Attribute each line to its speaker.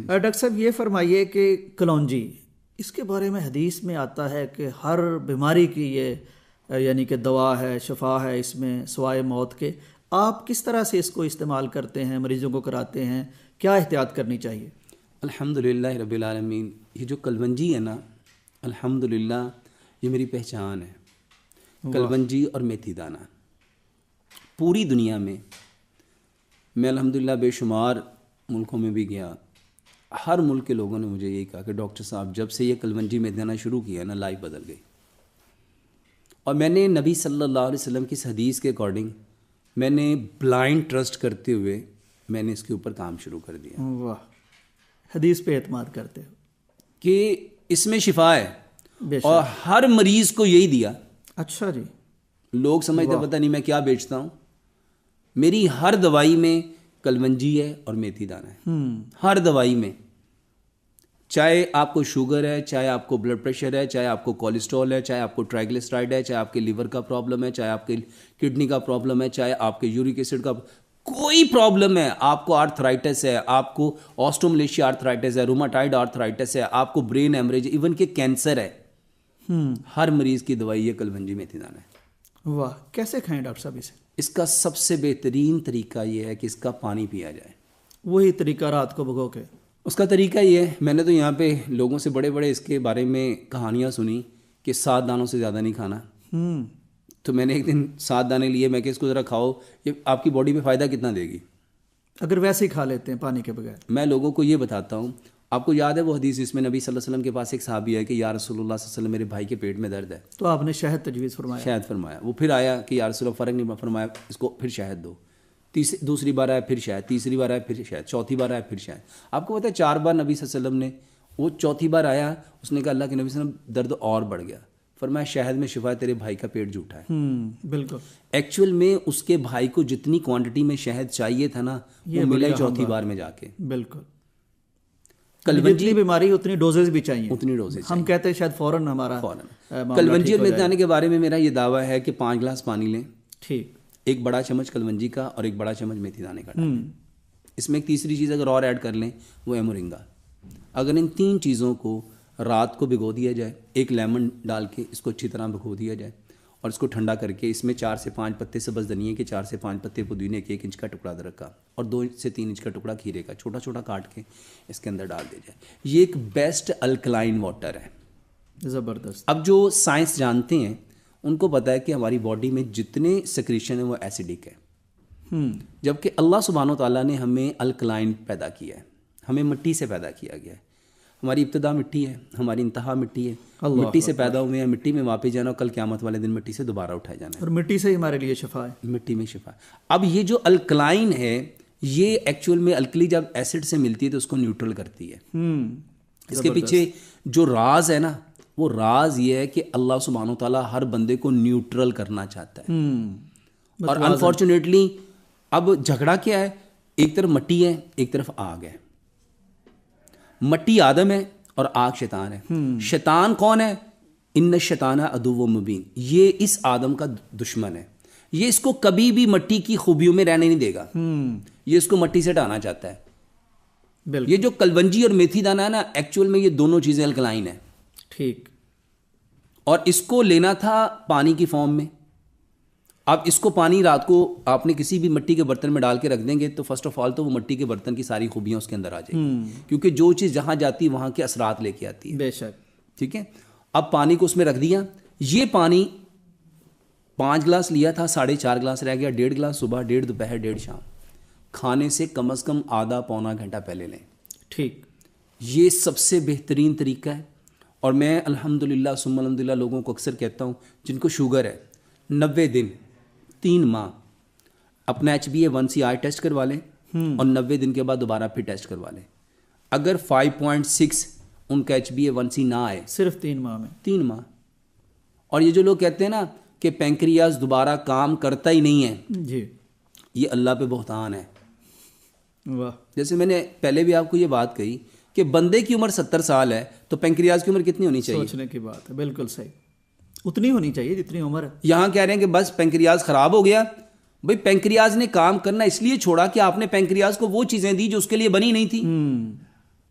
Speaker 1: Doctor صاحب یہ فرمائیے کہ کلونجی، اس کے بارے میں حدیث میں آتا ہے کہ ہر بیماری کی یہ یعنی کہ دوا ہے، شفا ہے اس میں سوائے موت کے. آپ کس طرح سے اس کو استعمال کرتے ہیں، مریضوں کو کراتے ہیں، کیا احتیاط کرنی چاہیے؟
Speaker 2: الحمدللہ رب العالمین. یہ جو کلونجی ہے نا، الحمدللہ یہ میری پہچان ہے. کلونجی اور میتھی دانہ پوری دنیا میں میں الحمدللہ بے شمار ملکوں میں بھی گیا، ہر ملک کے لوگوں نے مجھے یہی کہا کہ ڈاکٹر صاحب جب سے یہ کلونجی میتھی دانہ شروع کیا نا، لائف بدل گئی. اور میں نے نبی صلی اللہ علیہ وسلم کی اس حدیث کے اکارڈنگ میں نے بلائنڈ ٹرسٹ کرتے ہوئے میں نے اس کے اوپر کام شروع کر دیا.
Speaker 1: واہ، حدیث پہ اعتماد کرتے ہو
Speaker 2: کہ اس میں شفا ہے اور ہر مریض کو یہی دیا.
Speaker 1: اچھا جی.
Speaker 2: لوگ سمجھتے پتہ نہیں میں کیا بیچتا ہوں. میری ہر دوائی میں کلونجی ہے اور میتھی دانہ ہے، ہر دوائی میں. چاہے آپ کو شوگر ہے، چاہے آپ کو بلڈ پریشر ہے، چاہے آپ کو کولیسٹرول ہے، چاہے آپ کو ٹرائیگلیسرائڈ ہے، چاہے آپ کے لیور کا پرابلم ہے، چاہے آپ کے کڈنی کا پرابلم ہے، چاہے آپ کے یورک ایسڈ کا کوئی پرابلم ہے، آپ کو آرتھرائٹس ہے، آپ کو آسٹوملیشیا آرتھرائٹس ہے، روماٹائڈ آرتھرائٹس ہے، آپ کو برین ہیمریج، ایون کہ کینسر ہے، ہر مریض کی دوائی یہ کلونجی میتھی دانہ ہے.
Speaker 1: واہ، کیسے کھائیں ڈاکٹر صاحب اسے؟
Speaker 2: اس کا سب سے بہترین طریقہ یہ ہے کہ اس کا پانی پیا جائے.
Speaker 1: وہی طریقہ رات کو بھگو کے؟
Speaker 2: اس کا طریقہ یہ ہے، میں نے تو یہاں پہ لوگوں سے بڑے بڑے اس کے بارے میں کہانیاں سنی کہ 7 دانوں سے زیادہ نہیں کھانا. تو میں نے ایک دن 7 دانے لیے، میں کہ اس کو ذرا کھاؤ، یہ آپ کی باڈی پہ فائدہ کتنا دے گی
Speaker 1: اگر ویسے ہی کھا لیتے ہیں پانی کے بغیر. میں
Speaker 2: لوگوں کو یہ بتاتا ہوں. آپ کو یاد ہے وہ حدیث جس میں نبی صلی اللہ علیہ وسلم کے پاس ایک صحابی ہے کہ یا رسول اللہ صلی اللہ علیہ وسلم میرے بھائی کے پیٹ میں درد ہے،
Speaker 1: تو آپ نے شہد تجویز فرمایا؟
Speaker 2: شہد فرمایا. وہ پھر آیا کہ یا رسول اللہ فرق نہیں، فرمایا اس کو پھر شہد دو. دوسری بار آیا پھر شہد، تیسری بار آیا پھر شہد، چوتھی بار آیا پھر شہد. آپ کو پتہ ہے 4 بار نبی صلی اللہ علیہ وسلم نے، وہ چوتھی بار آیا اس نے کہا اللہ کے نبی صلی اللہ علیہ وسلم درد اور بڑھ گیا. فرمایا شہد میں شفا ہے، تیرے بھائی کا پیٹ جھوٹا ہے.
Speaker 1: بالکل.
Speaker 2: ایکچوئل میں اس کے بھائی کو جتنی کوانٹٹی میں شہد چاہیے تھا نا، وہ ملا ہی چوتھی بار میں جا کے.
Speaker 1: بالکل.
Speaker 2: کلونجی
Speaker 1: بیماری اتنی ڈوزز بھی چاہیے،
Speaker 2: اتنی ڈوزز
Speaker 1: ہم کہتے ہیں شاید فوراً ہمارا
Speaker 2: کلونجی اور میتھی دانے کے بارے میں میرا یہ دعویٰ ہے کہ 5 گلاس پانی لیں،
Speaker 1: ٹھیک،
Speaker 2: 1 بڑا چمچ کلونجی کا اور 1 بڑا چمچ میتھی دانے کا ڈالیں. اس میں ایک تیسری چیز اگر اور ایڈ کر لیں وہ ہے مورنگا. اگر ان 3 چیزوں کو رات کو بھگو دیا جائے، 1 لیمن ڈال کے اس کو اچھی طرح بھگو دیا جائے اور اس کو ٹھنڈا کر کے اس میں 4 سے 5 پتے سبز دھنیے کے، 4 سے 5 پتے پودینے کے، 1 انچ کا ٹکڑا ادرک کا اور 2 سے 3 انچ کا ٹکڑا کھیرے کا چھوٹا چھوٹا کاٹ کے اس کے اندر ڈال دیا جائے. یہ ایک بیسٹ الکلائن واٹر ہے.
Speaker 1: زبردست.
Speaker 2: اب جو سائنس جانتے ہیں ان کو پتہ ہے کہ ہماری باڈی میں جتنے سیکریشن ہیں وہ ایسیڈک ہے، جبکہ اللہ سبحانہ و تعالیٰ نے ہمیں الکلائن پیدا کیا ہے، ہمیں مٹی سے پیدا کیا گیا ہے. ہماری ابتدا مٹی ہے، ہماری انتہا مٹی ہے، مٹی سے پیدا ہوئے ہیں، مٹی میں واپس جانا اور کل قیامت والے دن مٹی سے دوبارہ اٹھائے جانا ہے.
Speaker 1: اور مٹی سے ہی ہمارے لیے شفا ہے،
Speaker 2: مٹی میں شفا. اب یہ جو الکلائن ہے یہ ایکچوئل میں الکلی جب ایسڈ سے ملتی ہے تو اس کو نیوٹرل کرتی ہے. اس کے پیچھے جو راز ہے نا، وہ راز یہ ہے کہ اللہ سبحانہ و تعالیٰ ہر بندے کو نیوٹرل کرنا چاہتا ہے. اور انفارچونیٹلی اب جھگڑا کیا ہے، ایک طرف مٹی ہے ایک طرف آگ ہے. مٹی آدم ہے اور آگ شیطان ہے. شیطان کون ہے؟ ان الشیطان عدو مبین. یہ اس آدم کا دشمن ہے. یہ اس کو کبھی بھی مٹی کی خوبیوں میں رہنے نہیں دے گا، یہ اس کو مٹی سے ہٹانا چاہتا ہے. یہ جو کلونجی اور میتھی دانہ ہے نا، ایکچوئل میں یہ دونوں چیزیں الکلائن ہیں.
Speaker 1: ٹھیک.
Speaker 2: اور اس کو لینا تھا پانی کی فارم میں. اب اس کو پانی رات کو آپ نے کسی بھی مٹی کے برتن میں ڈال کے رکھ دیں گے تو فرسٹ آف آل تو وہ مٹی کے برتن کی ساری خوبیاں اس کے اندر آ جائیں گی، کیونکہ جو چیز جہاں جاتی ہے وہاں کے اثرات لے کے آتی ہے.
Speaker 1: بے شک.
Speaker 2: ٹھیک ہے. اب پانی کو اس میں رکھ دیا. یہ پانی 5 گلاس لیا تھا، 4.5 گلاس رہ گیا. 1.5 گلاس صبح، 1.5 دوپہر، 1.5 شام. کھانے سے کم از کم آدھا پونا گھنٹہ پہلے لیں.
Speaker 1: ٹھیک.
Speaker 2: یہ سب سے بہترین طریقہ ہے. اور میں الحمدللہ ثم الحمدللہ لوگوں کو اکثر کہتا ہوں جن کو شوگر ہے 90 دن 3 ماہ اپنا HbA1c ٹیسٹ کروا لیں اور 90 دن کے بعد دوبارہ پھر ٹیسٹ کروا لیں. اگر 5.6 ان کا HbA1c نہ آئے،
Speaker 1: صرف 3 ماہ میں،
Speaker 2: 3 ماہ. اور یہ جو لوگ کہتے ہیں نا کہ پینکریاز دوبارہ کام کرتا ہی نہیں ہے،
Speaker 1: جی
Speaker 2: یہ اللہ پہ بہتان ہے.
Speaker 1: واہ.
Speaker 2: جیسے میں نے پہلے بھی آپ کو یہ بات کہی کہ بندے کی عمر 70 سال ہے تو پینکریاز کی عمر کتنی ہونی چاہیے؟
Speaker 1: سوچنے کی بات ہے. بالکل صحیح، اتنی ہونی چاہیے جتنی عمر ہے.
Speaker 2: یہاں کہہ رہے ہیں کہ بس پینکریاز خراب ہو گیا. بھئی پینکریاز نے کام کرنا اس لیے چھوڑا کہ آپ نے پینکریاز کو وہ چیزیں دی جو اس کے لیے بنی نہیں تھی.